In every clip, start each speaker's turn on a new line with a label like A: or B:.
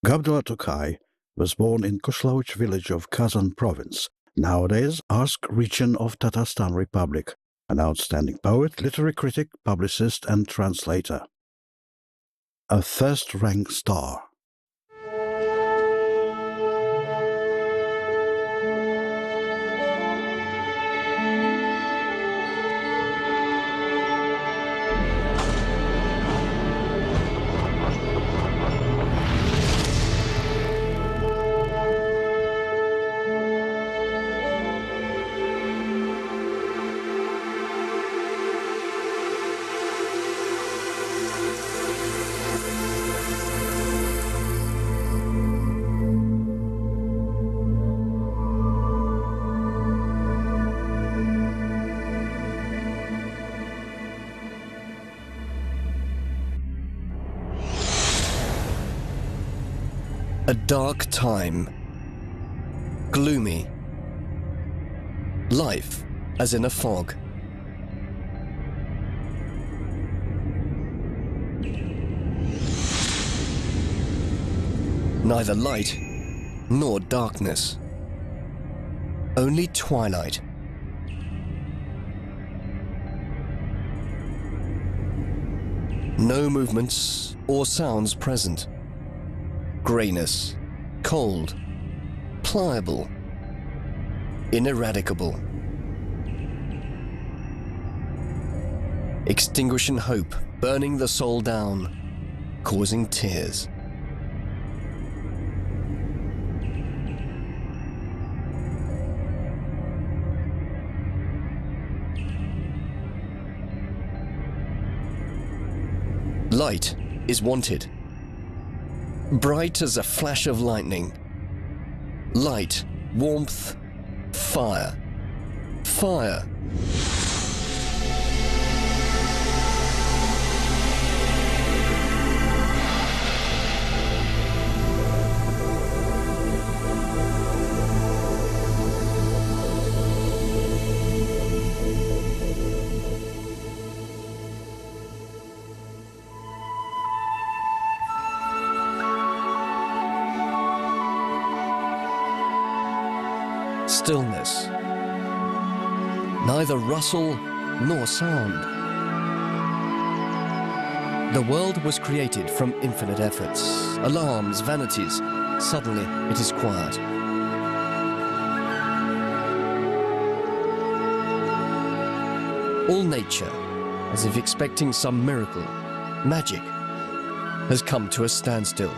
A: Gabdullah Tукай was born in Kushlauch village of Kazan province, nowadays Arsk region of Tatarstan Republic, an outstanding poet, literary critic, publicist and translator. A first-rank star.
B: A dark time. Gloomy. Life as in a fog. Neither light nor darkness. Only twilight. No movements or sounds present. Greyness, cold, pliable, ineradicable. Extinguishing hope, burning the soul down, causing tears. Light is wanted. Bright as a flash of lightning. Light, warmth, fire. Fire. Stillness. Neither rustle nor sound. The world was created from infinite efforts, alarms, vanities. Suddenly it is quiet. All nature, as if expecting some miracle, magic, has come to a standstill.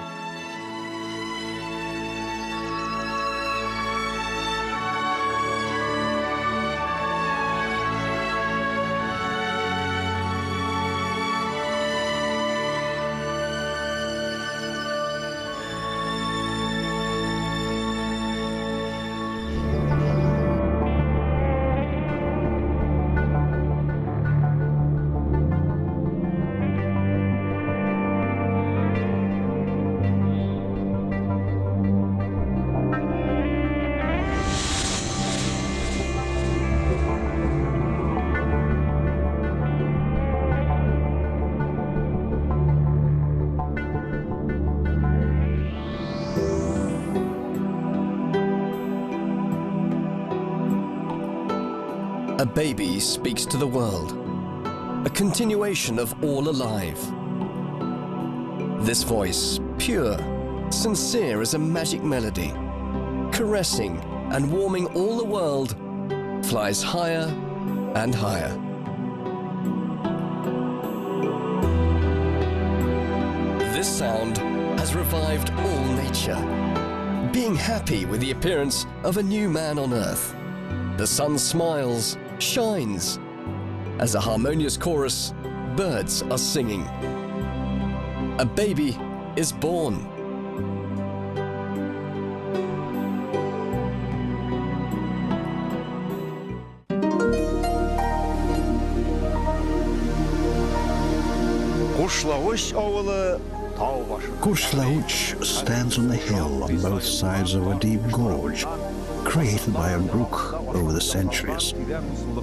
B: A baby speaks to the world, a continuation of all alive. This voice, pure, sincere as a magic melody, caressing and warming all the world, flies higher and higher. This sound has revived all nature, being happy with the appearance of a new man on earth. The sun smiles, shines. As a harmonious chorus, birds are singing. A baby is born.
A: Kushlauch stands on a hill on both sides of a deep gorge, created by a brook over the centuries.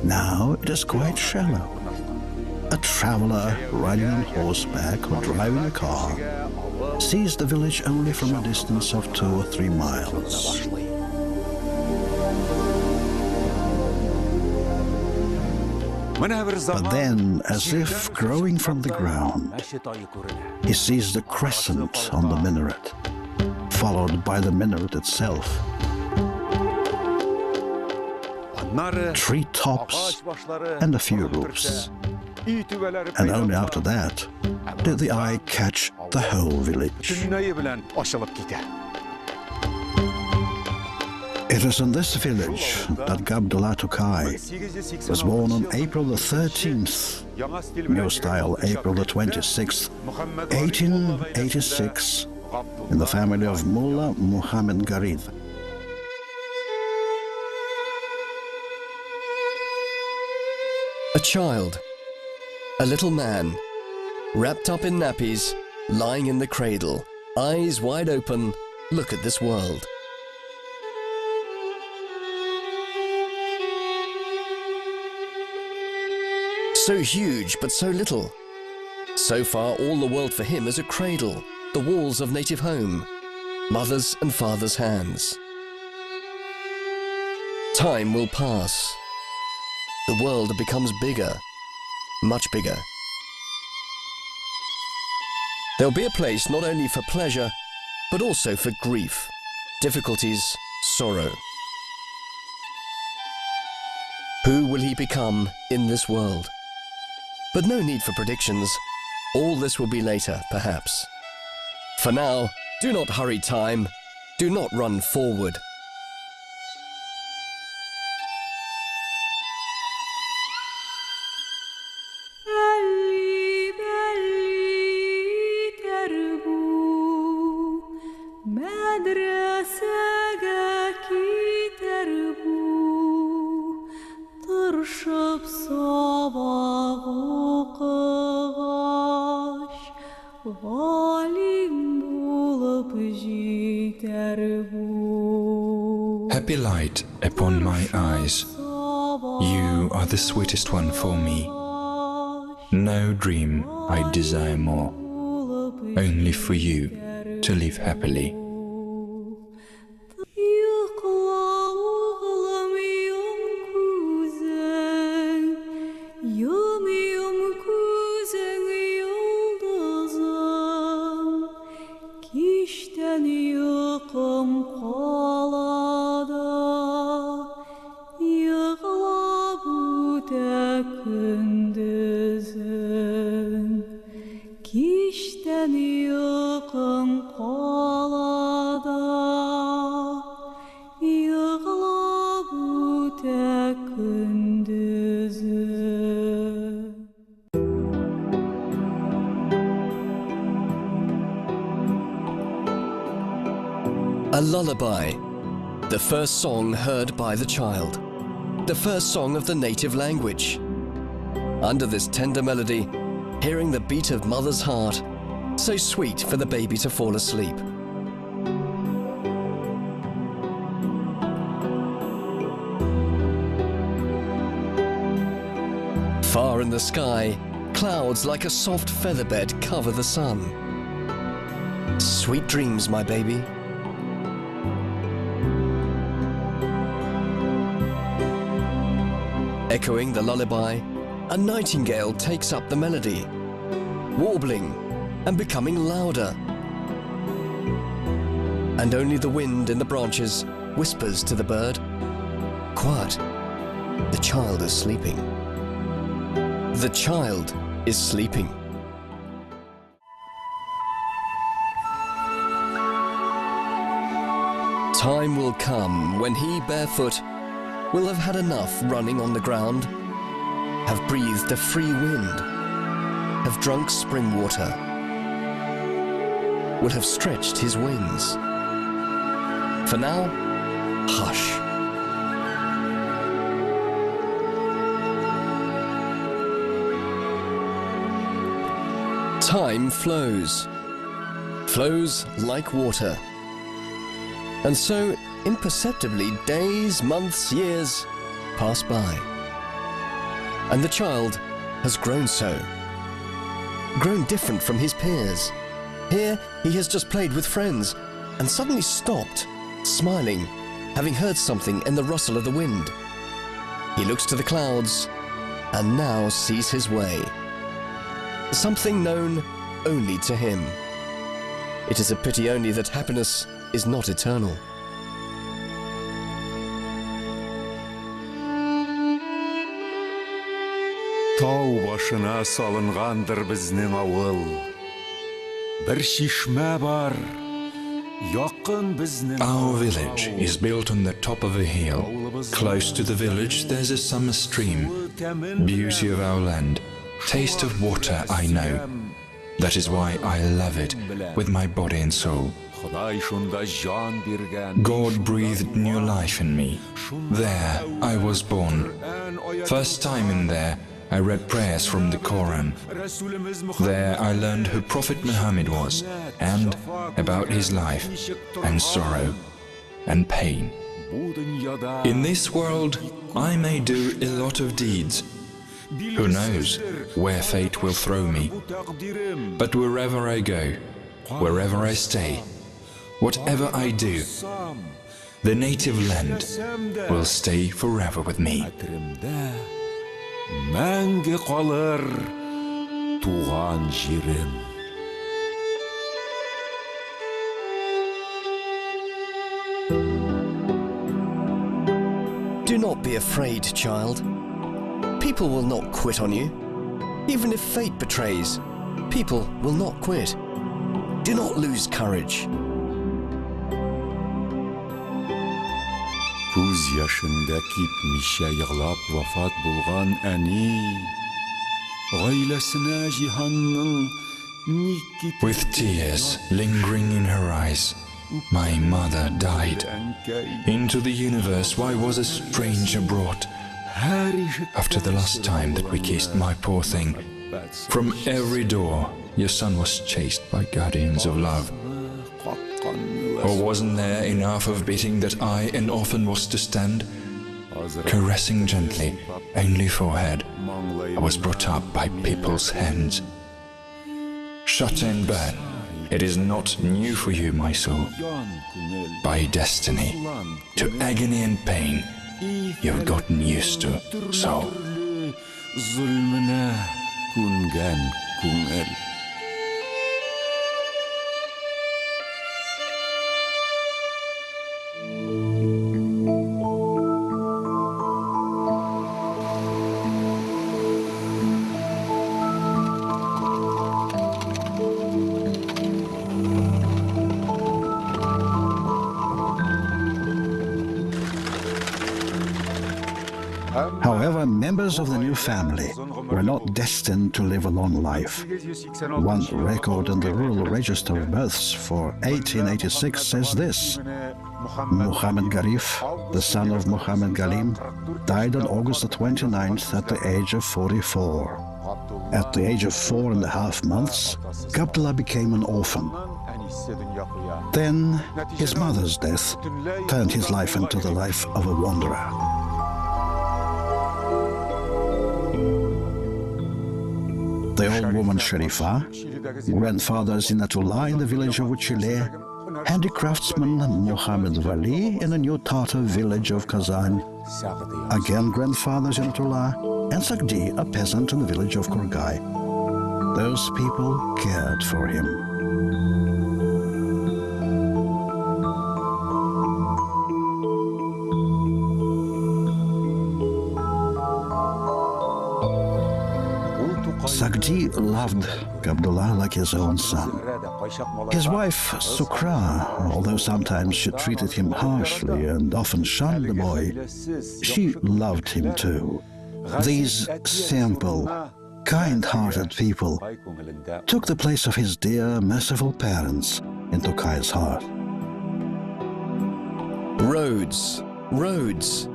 A: Now it is quite shallow. A traveler riding on horseback or driving a car sees the village only from a distance of 2 or 3 miles. But then, as if growing from the ground, he sees the crescent on the minaret, followed by the minaret itself. 3 tops and a few roofs. And only after that did the eye catch the whole village. It was in this village that Gabdullah Tукай was born on April the 13th, New Style April the 26th, 1886, in the family of Mullah Muhammad Garib.
B: A child, a little man, wrapped up in nappies, lying in the cradle, eyes wide open, look at this world. So huge, but so little. So far, all the world for him is a cradle, the walls of native home, mother's and father's hands. Time will pass. The world becomes bigger, much bigger. There'll be a place not only for pleasure, but also for grief, difficulties, sorrow. Who will he become in this world? But no need for predictions. All this will be later, perhaps. For now, do not hurry time. Do not run forward.
C: Happy light upon my eyes, you are the sweetest one for me. No dream I desire more, only for you to live happily.
B: A lullaby, the first song heard by the child, the first song of the native language. Under this tender melody, hearing the beat of mother's heart, so sweet for the baby to fall asleep. Far in the sky, clouds like a soft featherbed cover the sun. Sweet dreams, my baby. Echoing the lullaby, a nightingale takes up the melody, warbling and becoming louder. And only the wind in the branches whispers to the bird, "Quiet, the child is sleeping." The child is sleeping. Time will come when he, barefoot, will have had enough running on the ground, have breathed a free wind, have drunk spring water, will have stretched his wings. For now, hush. Time flows like water. And so, imperceptibly, days, months, years pass by. And the child has grown different from his peers, Here, he has just played with friends and suddenly stopped, smiling, having heard something in the rustle of the wind. He looks to the clouds and now sees his way. Something known only to him. It is a pity only that happiness is not eternal.
D: Тау башына салынгандыр безнең авыл. Бер чишмә бар, якын безнең.
C: Our village is built on the top of a hill. Close to the village there's a summer stream. Beauty of our land, taste of water I know. That is why I love it with my body and soul. God breathed new life in me. There I was born. First time in there I read prayers from the Quran. There I learned who Prophet Muhammad was and about his life and sorrow and pain. In this world I may do a lot of deeds. Who knows where fate will throw me? But wherever I go, wherever I stay, whatever I do, the native land will stay forever with me.
D: Мәңге калыр туган җирем.
B: Do not be afraid, child. People will not quit on you. Even if fate betrays, people will not quit. Do not lose courage.
D: Күз яшында кипмичә йыглап вафат булган әни, гаиләсенә җиһанның ник китеп.
C: With tears lingering in her eyes, my mother died. Into the universe why was a stranger brought? After the last time that we kissed, my poor thing, from every door your son was chased by guardians of love. Or wasn't there enough of beating that I, an orphan, was to stand? Caressing gently, only forehead, I was brought up by people's hands. Shut and burn, it is not new for you, my soul. By destiny, to agony and pain, you've gotten used to, so.
D: Zulmünə күнгән күңел.
A: However, members of the new family were not destined to live a long life. One record in the Rural Register of Births for 1886 says this: Muhammad Garif, the son of Muhammad Galim, died on August the 29th at the age of 44. At the age of 4.5 months, Abdullah became an orphan. Then his mother's death turned his life into the life of a wanderer. The old woman Sharifa, grandfather Zinatullah in the village of Uchile, handicraftsman Muhammad Vali in the new Tatar village of Kazan, again grandfather Zinatullah, and Sagdi, a peasant in the village of Kurgai. Those people cared for him. Sagdi loved Abdullah like his own son. His wife, Sukra, although sometimes she treated him harshly and often shunned the boy, she loved him too. These simple, kind-hearted people took the place of his dear, merciful parents in Tukai's heart.
B: Roads, roads.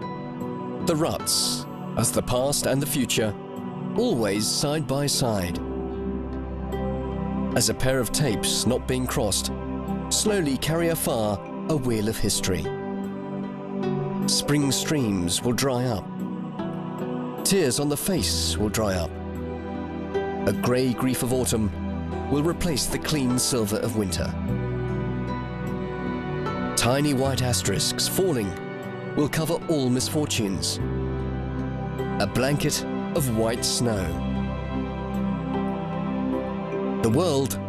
B: The ruts, as the past and the future, always side by side. As a pair of tapes not being crossed, slowly carry afar a wheel of history. Spring streams will dry up. Tears on the face will dry up. A grey grief of autumn will replace the clean silver of winter. Tiny white asterisks falling will cover all misfortunes. A blanket of white snow. The world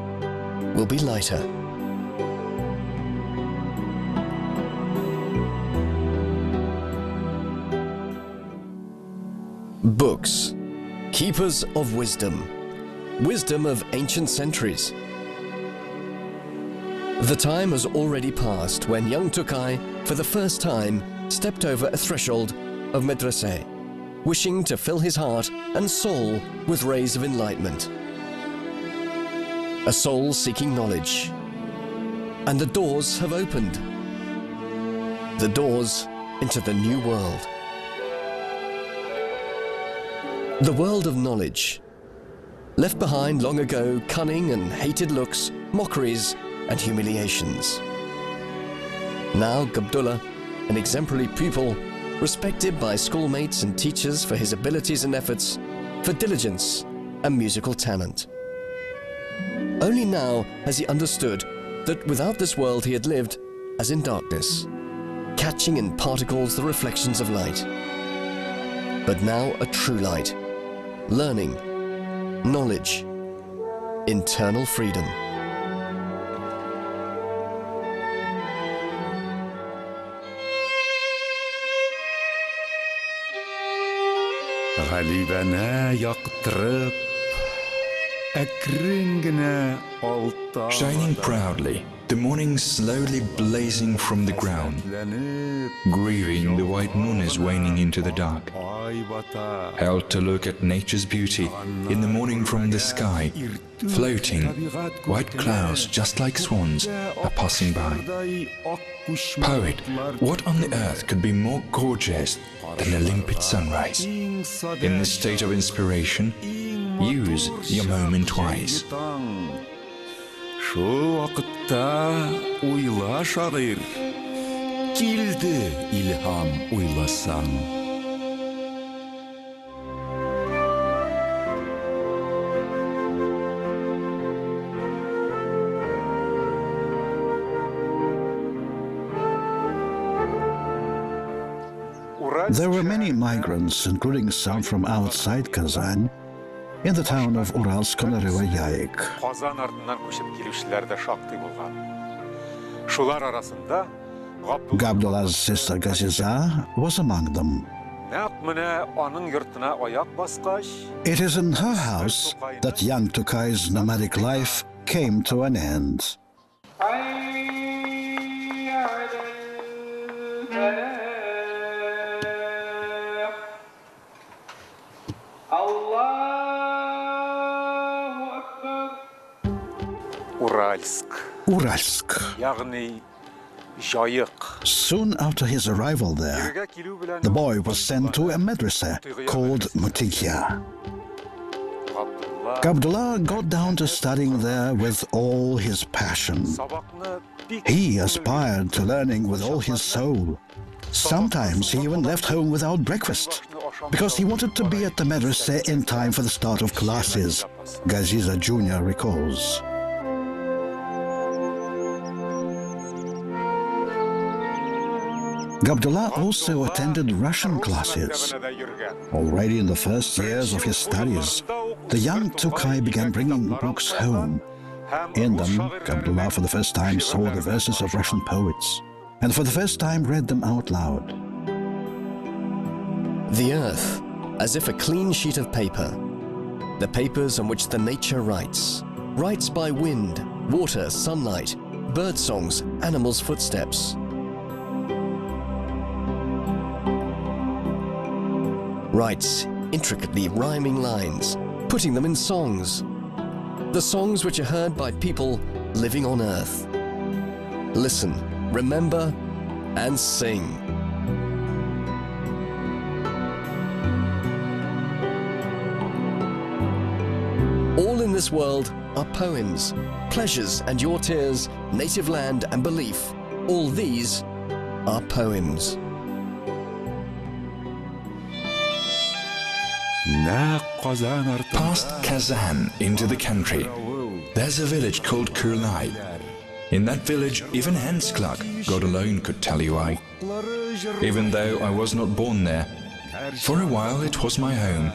B: will be lighter. Books, keepers of wisdom, wisdom of ancient centuries. The time has already passed when young Tукай, for the first time, stepped over a threshold of madrasah, wishing to fill his heart and soul with rays of enlightenment. A soul seeking knowledge. And the doors have opened. The doors into the new world. The world of knowledge. Left behind long ago cunning and hated looks, mockeries and humiliations. Now Abdullah, an exemplary pupil, respected by schoolmates and teachers for his abilities and efforts, for diligence and musical talent. Only now has he understood that without this world he had lived as in darkness, catching in particles the reflections of light. But now a true light, learning, knowledge, internal freedom.
D: Галибана яктырып, әкрен генә алта.
C: Shining proudly, the morning slowly blazing from the ground, grieving the white moon is waning into the dark. Held to look at nature's beauty in the morning from the sky, floating, white clouds just like swans are passing by. Poet, what on the earth could be more gorgeous than a limpid sunrise? In this state of inspiration, use your moment wise.
D: Шул вакытта уйла шагыйр, килде илһам уйласаң.
A: There were many migrants, including some from outside Kazan, in the town of Uralsk on the river Yaik.
E: Казан артынан көчүп келүүчүлөр да шактый болгон. Шулар арасында
A: Gabdullah's sister Gaziza was among them.
E: нәкъ менә аның йортына аяк баскач,
A: It is in her house that young Tukai's nomadic life came to an end. Uralsk.
E: ягъни жайык.
A: Soon after his arrival there,
E: Бирге килүү белән
A: the boy was sent to a madrasa called Mutigya. Abdullah got down to studying there with all his passion.
E: сабакны бик
A: He aspired to learning with all his soul. Sometimes he even left home without breakfast because he wanted to be at the madrasa in time for the start of classes, Gaziza Jr. recalls. Abdullah also attended Russian classes. Already in the first years of his studies, the young Tукай began bringing books home. In them, Abdullah for the first time saw the verses of Russian poets, and for the first time read them out loud.
B: The earth, as if a clean sheet of paper. The papers on which the nature writes. Writes by wind, water, sunlight, bird songs, animals' footsteps. Writes intricately rhyming lines, putting them in songs. The songs which are heard by people living on earth. Listen, remember, and sing. All in this world are poems, pleasures and your tears, native land and belief. All these are poems.
D: Нәкъ Казан артында
C: Past Kazan into the country, there's a village called Tукай. In that village, even Hans Clark, God alone could tell you why. Even though I was not born there, for a while it was my home.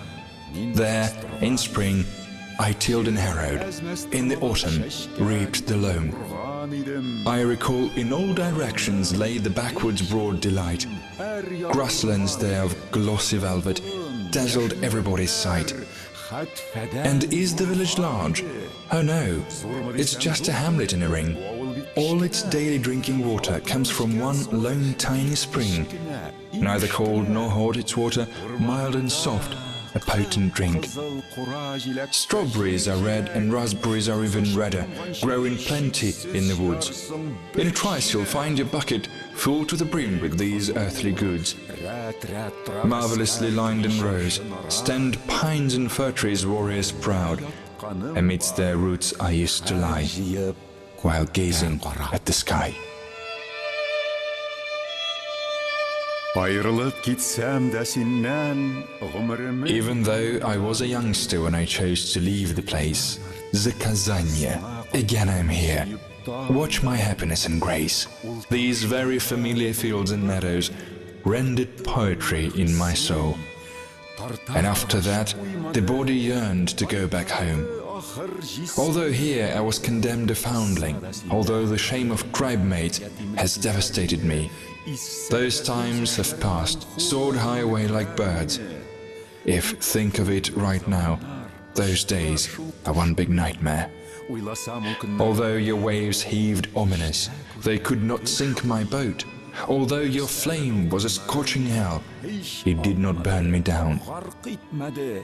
C: There, in spring, I tilled and harrowed. In the autumn, reaped the loam. I recall in all directions lay the backwoods broad delight. Grasslands there of glossy velvet dazzled everybody's sight. And is the village large? Oh no, it's just a hamlet in a ring. All its daily drinking water comes from one lone tiny spring. Neither cold nor hot its water, mild and soft, a potent drink. Strawberries are red and raspberries are even redder, grow in plenty in the woods. In a trice you'll find your bucket full to the brim with these earthly goods. Marvelously lined in rows, stand pines and fir trees warriors proud. Amidst their roots I used to lie, while gazing at the sky. Even though I was a youngster when I chose to leave the place, Zakazanya, again I'm here. Watch my happiness and grace. These very familiar fields and meadows rendered poetry in my soul. And after that, the body yearned to go back home. Although here I was condemned a foundling, although the shame of tribe mates has devastated me, those times have passed, soared high away like birds. If think of it right now, those days are one big nightmare. Although your waves heaved ominous, they could not sink my boat. Although your flame was a scorching hell, it did not burn me down.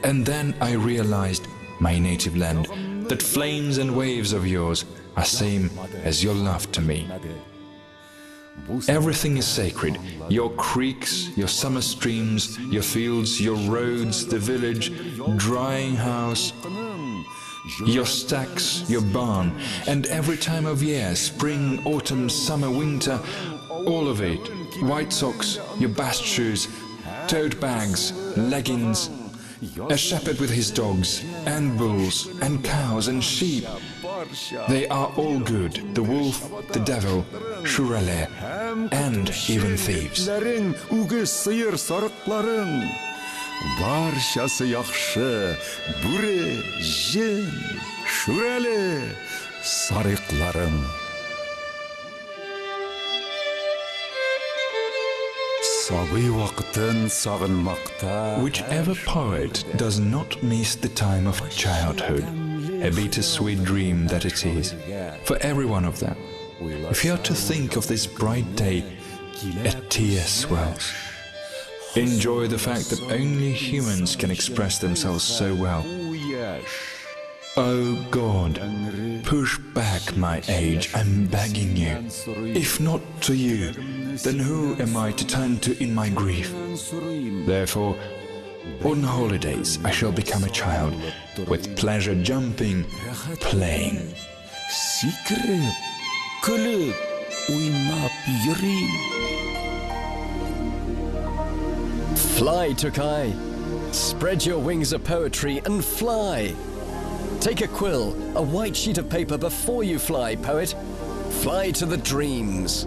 C: And then I realized, my native land, that flames and waves of yours are same as your love to me. Everything is sacred, your creeks, your summer streams, your fields, your roads, the village, drying house, your stacks, your barn, and every time of year, spring, autumn, summer, winter, all of it, white socks, your bast shoes, tote bags, leggings, a shepherd with his dogs, and bulls, and cows, and sheep. They are all good, the wolf, the devil, Shurale, and even thieves.
D: Баршасы яхшы, бүре, жен, Шүрәле, сарыкларым. Сабый вакытын сагынмакта.
C: Whichever poet does not miss the time of childhood, a bittersweet dream that it is, for every one of them. If you are to think of this bright day, a tear swells. Enjoy the fact that only humans can express themselves so well. Oh God, push back my age, I'm begging you. If not to you, then who am I to turn to in my grief? Therefore, on holidays I shall become a child, with pleasure jumping, playing.
D: Сикреп, көлеп, уйнап йөрим.
B: Fly, Tукай. Spread your wings of poetry and fly. Take a quill, a white sheet of paper before you fly, poet. Fly to the dreams.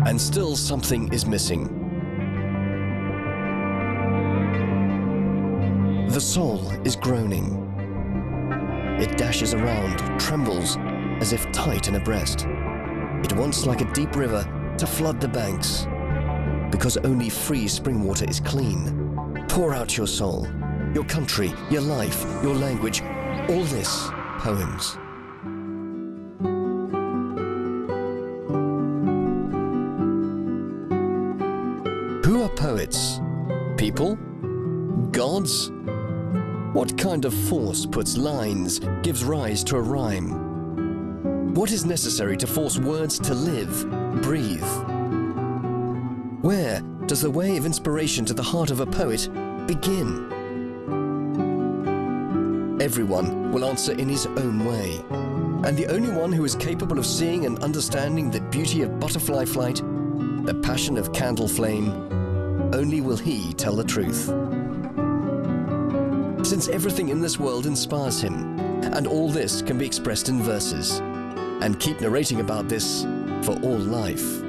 B: And still something is missing. The soul is groaning. It dashes around, trembles, as if tight in a breast. It wants, like a deep river, to flood the banks. Because only free spring water is clean. Pour out your soul, your country, your life, your language, all this, poems. Who are poets? People? Gods? What kind of force puts lines, gives rise to a rhyme? What is necessary to force words to live, breathe? Where does the way of inspiration to the heart of a poet begin? Everyone will answer in his own way, and the only one who is capable of seeing and understanding the beauty of butterfly flight, the passion of candle flame, only will he tell the truth. since everything in this world inspires him, and all this can be expressed in verses, and keep narrating about this for all life.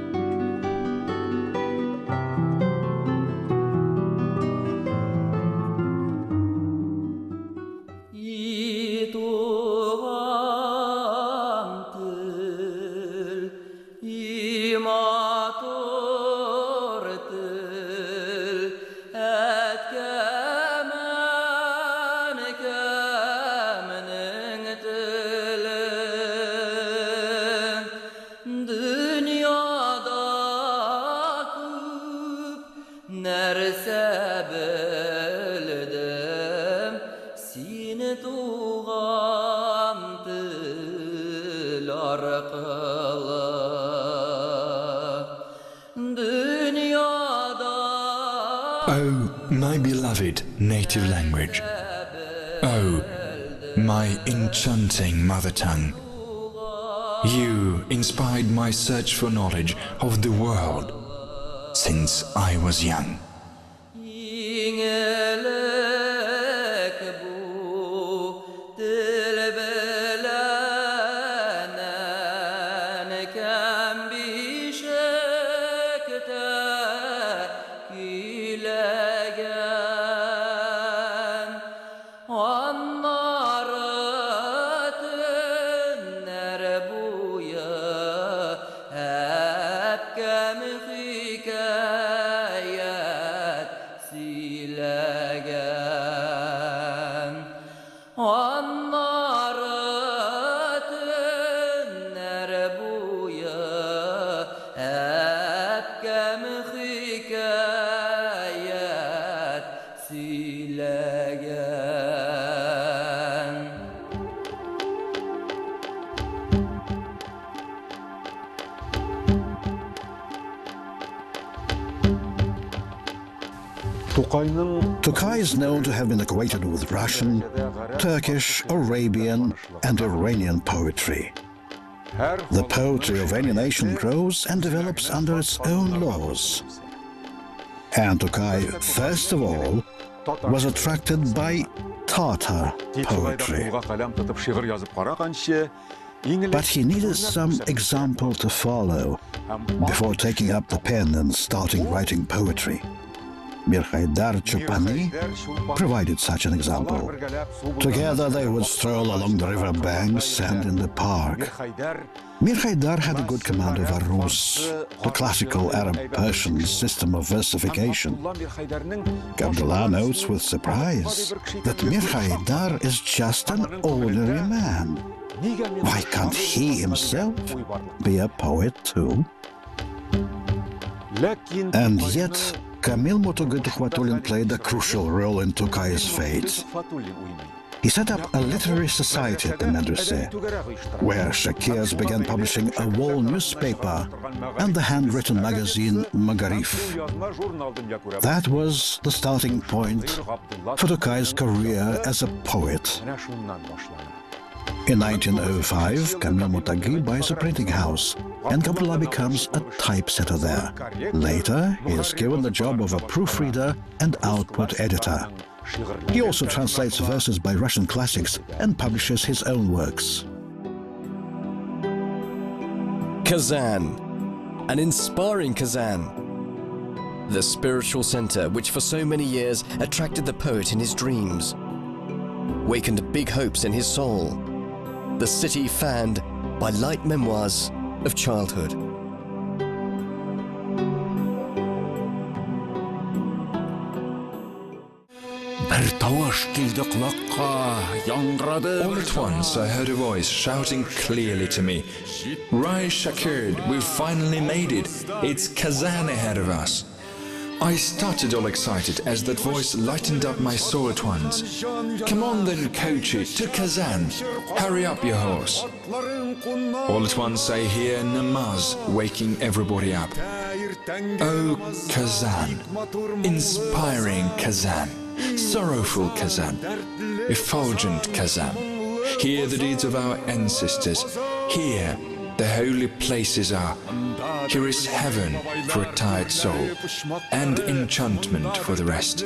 C: Oh, my beloved native language. Oh, my enchanting mother tongue. You inspired my search for knowledge of the world since I was young.
A: Tукай is known to have been acquainted with Russian, Turkish, Arabian, and Iranian poetry. The poetry of any nation grows and develops under its own laws. And Tукай, first of all, was attracted by Tatar poetry. But he needed some example to follow before taking up the pen and starting writing poetry. Mirhaydar Chupani provided such an example. Together they would stroll along the river banks and in the park. Mirhaydar had a good command of Arus, the classical Arab-Persian system of versification. Abdullah notes with surprise that Mirhaydar is just an ordinary man. Why can't he himself be a poet too? And yet, Kamil Motogu-Tukhvatulin played a crucial role in Tукай's fate. He set up a literary society at the Medrese, where Shakirs began publishing a wall newspaper and the handwritten magazine Magarif. That was the starting point for Tукай's career as a poet. In 1905, Kamil Motogu buys a printing house, and Abdullah becomes a typesetter there. Later, he is given the job of a proofreader and output editor. He also translates verses by Russian classics and publishes his own works.
B: Kazan, an inspiring Kazan. The spiritual center which for so many years attracted the poet in his dreams, wakened big hopes in his soul. The city fanned by light memoirs of childhood.
C: All at once I heard a voice shouting clearly to me, "Rise, Shakir, we've finally made it. It's Kazan ahead of us." I started all excited as that voice lightened up my soul at once. "Come on then, coachy, to Kazan. Hurry up your horse." All at once I hear namaz waking everybody up. Oh, Kazan, inspiring Kazan, sorrowful Kazan, effulgent Kazan. Here the deeds of our ancestors. Here the holy places are. Here is heaven for a tired soul, and enchantment for the rest.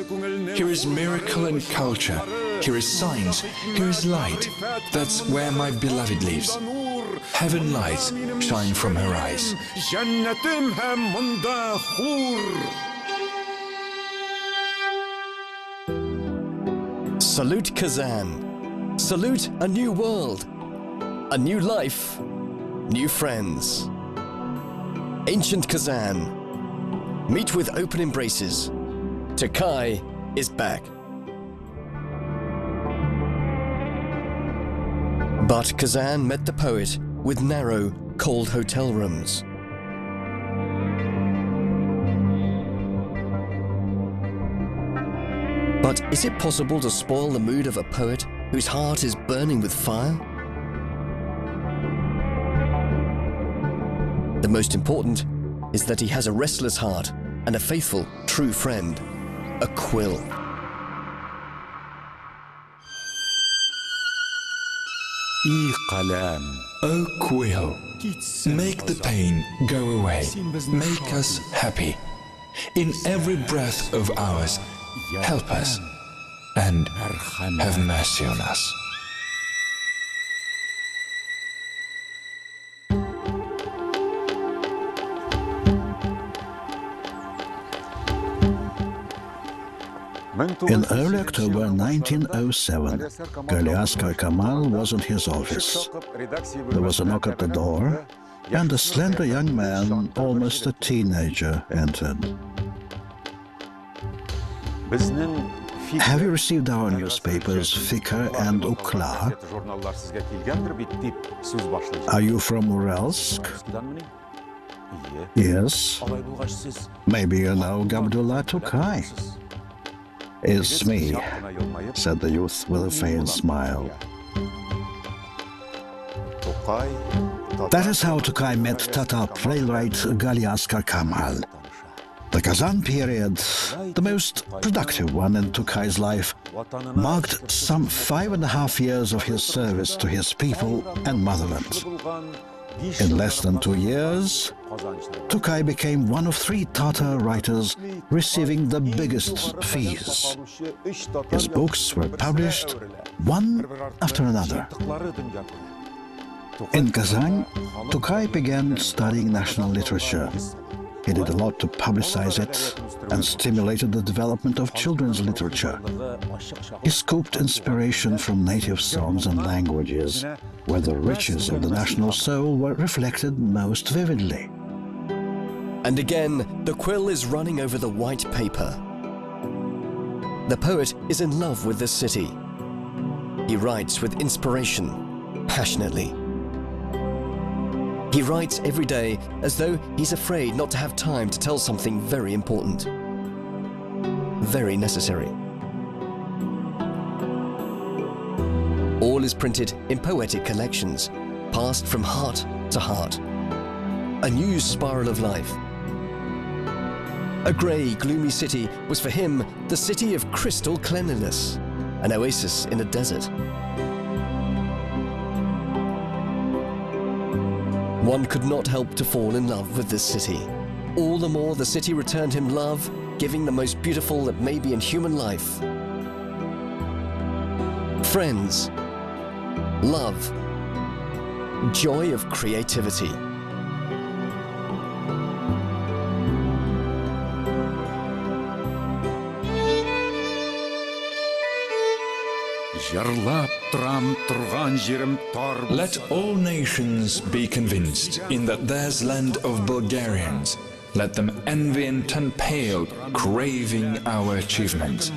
C: Here is miracle and culture, Here is science, here is light. That's where my beloved lives. Heaven lights shine from her eyes.
D: Cennetim hem mında hur.
B: Salute Kazan. Salute a new world. A new life. New friends. Ancient Kazan. Meet with open embraces. Tokay is back. But Kazan met the poet with narrow, cold hotel rooms. But is it possible to spoil the mood of a poet whose heart is burning with fire? The most important is that he has a restless heart and a faithful, true friend, a quill.
D: İyi kalem.
C: Oh quill, make the pain go away, make us happy. In every breath of ours, help us and have mercy on us.
A: In early October 1907, Galiaskar Kamal was in his office. There was a knock at the door, and a slender young man, almost a teenager, entered. Have you received our newspapers, Fikr and Ukla? Are you from Uralsk? Yes. Maybe you know Gabdullah Tукай. It's me, said the youth with a faint smile. That is how Tукay met Tatar playwright Galiaskar Kamal. The Kazan period, the most productive one in Tукay's life, marked some 5.5 years of his service to his people and motherland. In less than 2 years, Tукай became one of 3 Tatar writers receiving the biggest fees. His books were published one after another. In Kazan, Tукай began studying national literature. He did a lot to publicize it and stimulated the development of children's literature. He scooped inspiration from native songs and languages, where the riches of the national soul were reflected most vividly.
B: And again, the quill is running over the white paper. The poet is in love with the city. He writes with inspiration, passionately. He writes every day as though he's afraid not to have time to tell something very important, very necessary. All is printed in poetic collections, passed from heart to heart. A new spiral of life. A grey, gloomy city was for him the city of crystal cleanliness, an oasis in a desert. One could not help to fall in love with this city. All the more the city returned him love, giving the most beautiful that may be in human life. Friends, love, joy of creativity.
C: Let all nations be convinced in that there's land of Bulgarians. Let them envy and turn pale, craving our achievements.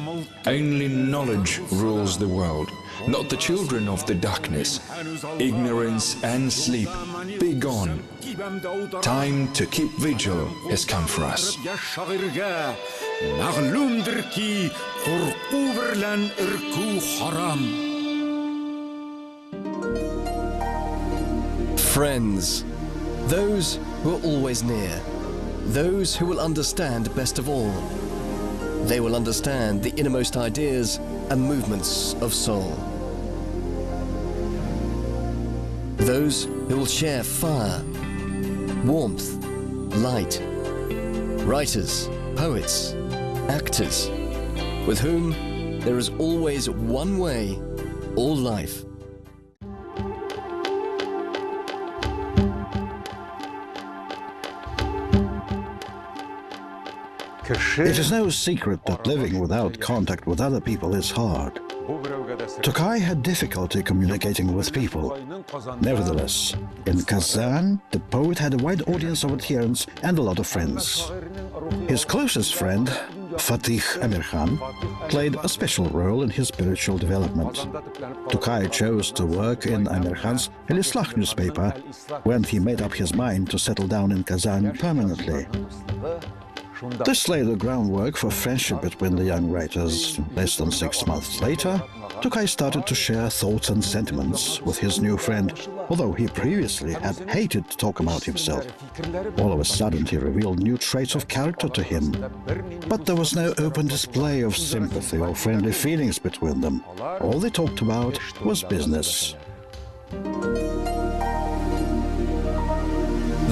C: Only knowledge rules the world, not the children of the darkness. Ignorance and sleep, be gone. Time to keep vigil has come for us.
B: Friends, those who are always near, those who will understand best of all. They will understand the innermost ideas and movements of soul. Those who will share fire, warmth, light. Writers, poets, actors, with whom there is always one way, all life.
A: It is no secret that living without contact with other people is hard. Tokay had difficulty communicating with people. Nevertheless, in Kazan, the poet had a wide audience of adherents and a lot of friends. His closest friend, Fatih Amir Khan, played a special role in his spiritual development. Tokay chose to work in Amir Khan's El Islah newspaper when he made up his mind to settle down in Kazan permanently. This laid the groundwork for friendship between the young writers. Less than 6 months later, Tokay started to share thoughts and sentiments with his new friend, although he previously had hated to talk about himself. All of a sudden, he revealed new traits of character to him. But there was no open display of sympathy or friendly feelings between them. All they talked about was business.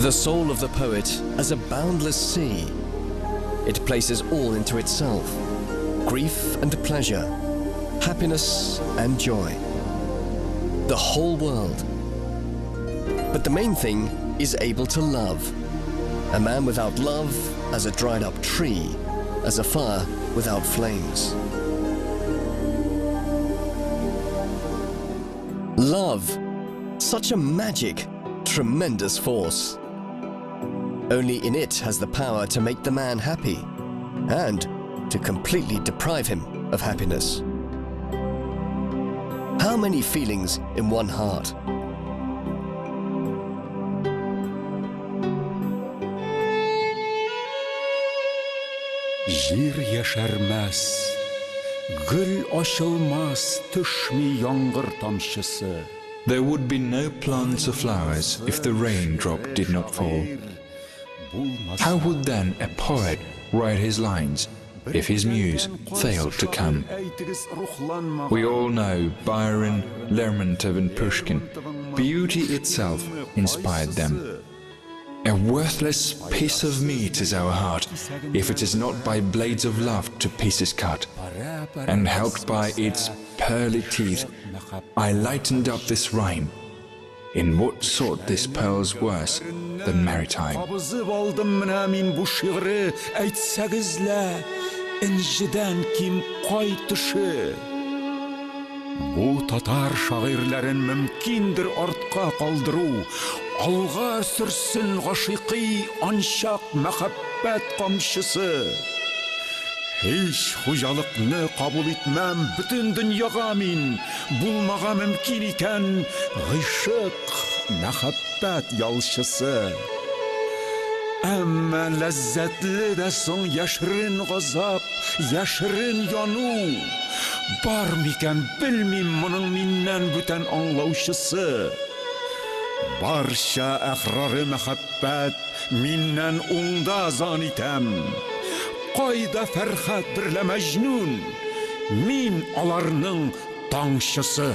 B: The soul of the poet as a boundless sea. It places all into itself, grief and pleasure, happiness and joy, the whole world. But the main thing is able to love. A man without love as a dried up tree, as a fire without flames. Love, such a magic, tremendous force. Only in it has the power to make the man happy and to completely deprive him of happiness. How many feelings in one heart?
D: Жир яшәрмәс, гүл ашылмас, төшми яңгыр тамчысы.
C: There would be no plants or flowers if the raindrop did not fall. How would then a poet write his lines if his muse failed to come? We all know Byron, Lermontov and Pushkin. Beauty itself inspired them. A worthless piece of meat is our heart if it is not by blades of love to pieces cut. And helped by its pearly teeth, I lightened up this rhyme. In what sort this pearl's worse than maritime?
D: Абызып алдым менә мин бу шигъри, әйтсәгезлә, инҗедән ким кай төше. Бу татар шагыйрьләрен мөмкиндер артка калдыру, алга сөрсен гашыйкый анчак мәхәббәт камчысы. Hiç хуҗалыкны кабул итмәм бүтән дөньяга мин, булмага мөмкин икән гыйшык, мәхәббәт ялчысы. Әмма ләззәтле дә соң яшрен газап, яшрен яну. Бар микән белмим моның миннән бүтән аңлаучысы. Барча әхрары мәхәббәт миннән уңда зан итәм. Кайда Фәрхәт берлә Мәҗнүн, мин аларның таңчысы.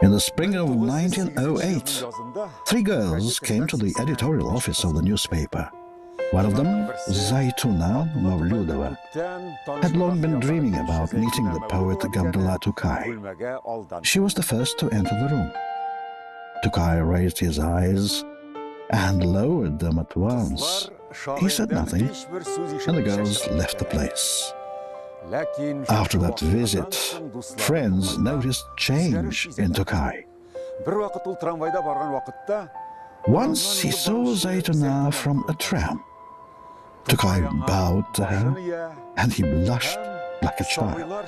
A: In the spring of 1908, 3 girls came to the editorial office of the newspaper. One of them, Zaytuna Mavludova, had long been dreaming about meeting the poet Gabdullah Tokay. She was the first to enter the room. Tokay raised his eyes and lowered them at once. He said nothing, and the girls left the place. After that visit, friends noticed change in Tokay. Once he saw Zaytuna from a tram. Tokay bowed to her, and he blushed like a child.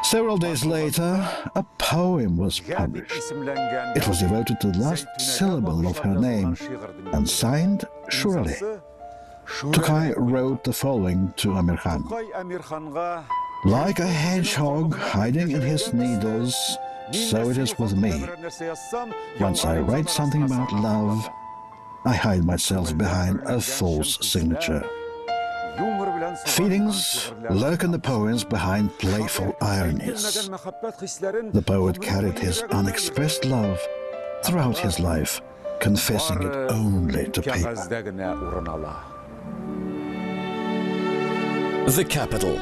A: Several days later, a poem was published. It was devoted to the last syllable of her name and signed Shurali. Tokay wrote the following to Amir Khan. Like a hedgehog hiding in his needles, so it is with me. Once I write something about love, I hide myself behind a false signature. Feelings lurk in the poems behind playful ironies. The poet carried his unexpressed love throughout his life, confessing it only to paper.
B: The capital,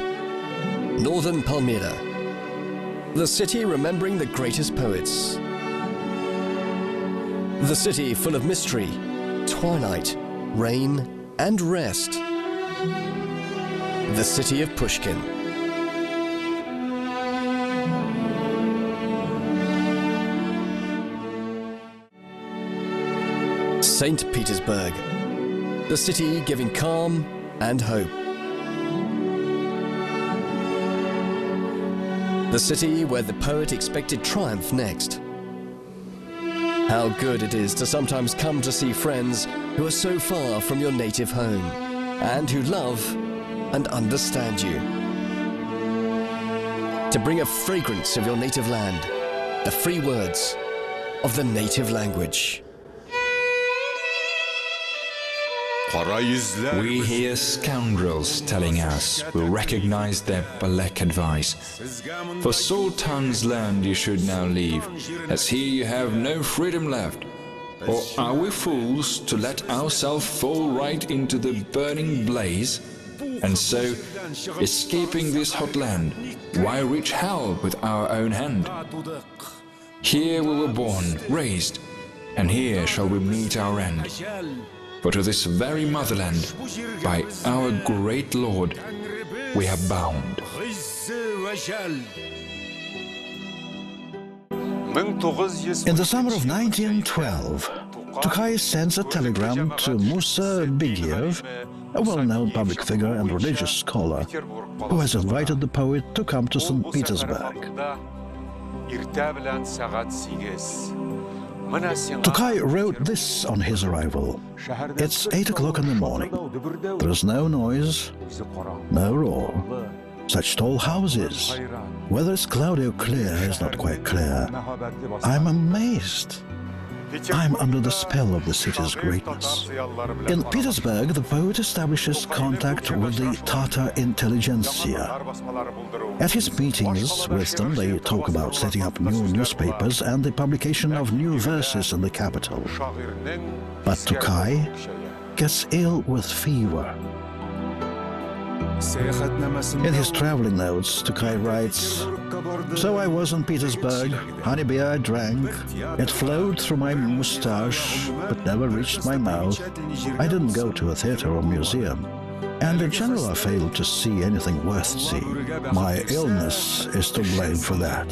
B: northern Palmyra, the city remembering the greatest poets. The city full of mystery, twilight, rain, and rest. The city of Pushkin. St. Petersburg, the city giving calm and hope. The city where the poet expected triumph next. How good it is to sometimes come to see friends who are so far from your native home and who love and understand you. To bring a fragrance of your native land, the free words of the native language.
C: We hear scoundrels telling us who recognize their black advice. For Sultan's land you should now leave, as here you have no freedom left. Or are we fools to let ourselves fall right into the burning blaze? And so, escaping this hot land, why reach hell with our own hand? Here we were born, raised, and here shall we meet our end. For to this very motherland, by our great Lord, we are bound.
A: In the summer of 1912, Tукay sends a telegram to Musa Bigiev, a well-known public figure and religious scholar, who has invited the poet to come to St. Petersburg. Tукay wrote this on his arrival. It's 8 o'clock in the morning. There is no noise, no roar. Such tall houses. Whether it's cloudy or clear is not quite clear. I'm amazed. I'm under the spell of the city's greatness. In Petersburg, the poet establishes contact with the Tatar intelligentsia. At his meetings with them, they talk about setting up new newspapers and the publication of new verses in the capital. But Tукay gets ill with fever. In his traveling notes, Tукay writes, "So I was in Petersburg, honey beer I drank, it flowed through my moustache, but never reached my mouth. I didn't go to a theater or museum, and in general I failed to see anything worth seeing. My illness is to blame for that."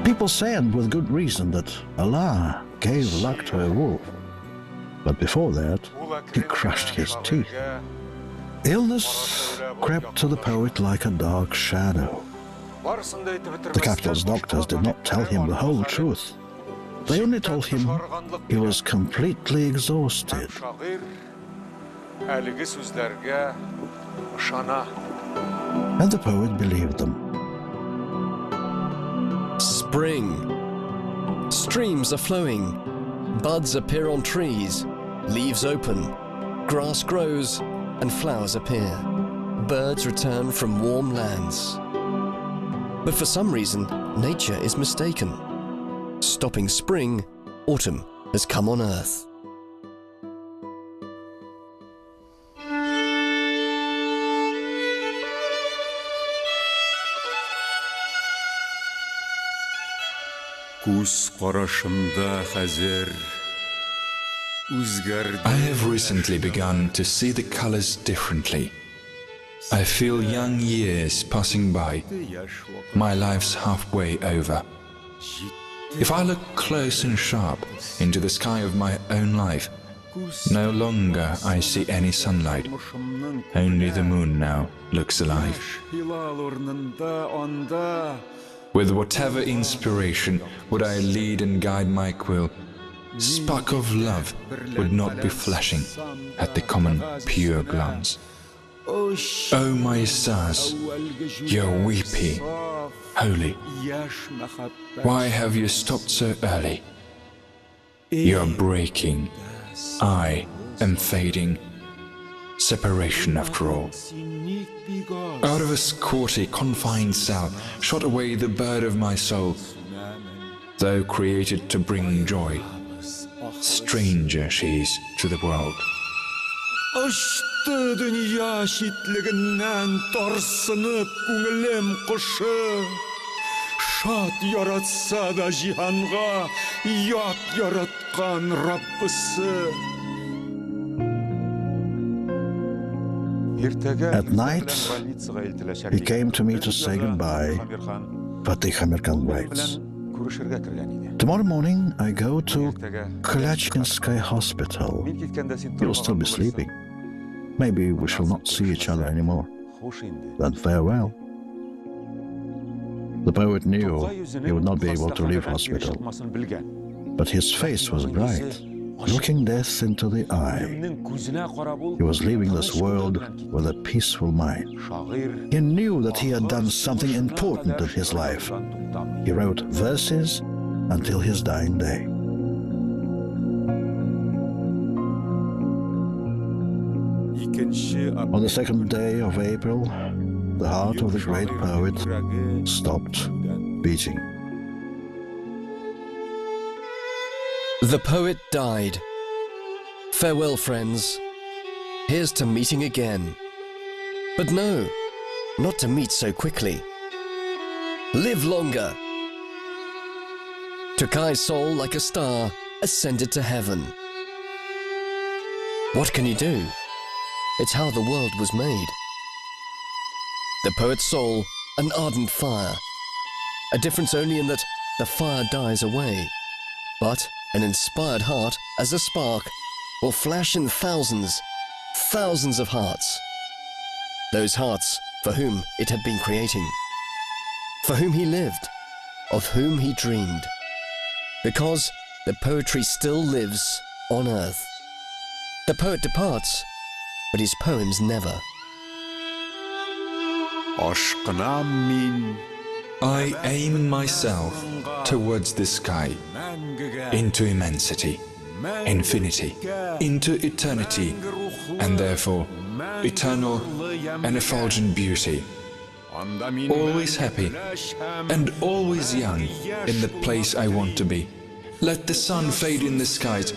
A: People say, and with good reason, that Allah gave luck to a wolf. But before that, he crushed his teeth. Illness crept to the poet like a dark shadow. The capital's doctors did not tell him the whole truth. They only told him he was completely exhausted. And the poet believed them.
B: Spring. Streams are flowing. Buds appear on trees. Leaves open. Grass grows and flowers appear. Birds return from warm lands. But for some reason, nature is mistaken. Stopping spring, autumn has come on earth.
C: I have recently begun to see the colors differently. I feel young years passing by, my life's halfway over. If I look close and sharp into the sky of my own life, no longer I see any sunlight, only the moon now looks alive. With whatever inspiration would I lead and guide my quill, spark of love would not be flashing at the common pure glance. Oh my stars, you're weepy, holy. Why have you stopped so early? You are breaking. I am fading. Separation after all. Out of a squatty, confined cell, shot away the bird of my soul. Though created to bring joy, stranger she's to the world.
D: Açtı dünya şitliginden tarsınıp күңелем кушы. Şat yaratsa da cihanга ят yaratkan Rabbisi.
A: At night, he came to me to say goodbye, Fatih Amirkan writes. Tomorrow morning, I go to Kalachkinsky Hospital. He will still be sleeping. Maybe we shall not see each other anymore. Then farewell. The poet knew he would not be able to leave hospital, but his face was bright, looking death into the eye. He was leaving this world with a peaceful mind. He knew that he had done something important in his life. He wrote verses until his dying day. On the second day of April, the heart of the great poet stopped beating.
B: The poet died. Farewell, friends. Here's to meeting again. But no, not to meet so quickly. Live longer. Tukai's soul, like a star, ascended to heaven. What can you do? It's how the world was made. The poet's soul, an ardent fire. A difference only in that the fire dies away. But an inspired heart, as a spark, will flash in thousands, thousands of hearts. Those hearts for whom it had been creating. For whom he lived, of whom he dreamed. Because the poetry still lives on earth. The poet departs, but his poems never.
D: Aşkına min
C: I aim myself towards the sky, into immensity, infinity, into eternity, and therefore eternal and effulgent beauty. Always happy and always young in the place I want to be. Let the sun fade in the skies,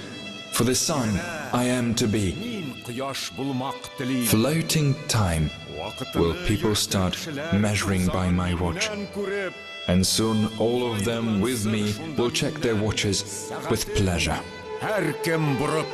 C: for the sun I am to be. Floating time will people start measuring by my watch. And soon all of them with me will check their watches with pleasure.
D: Her kim vurup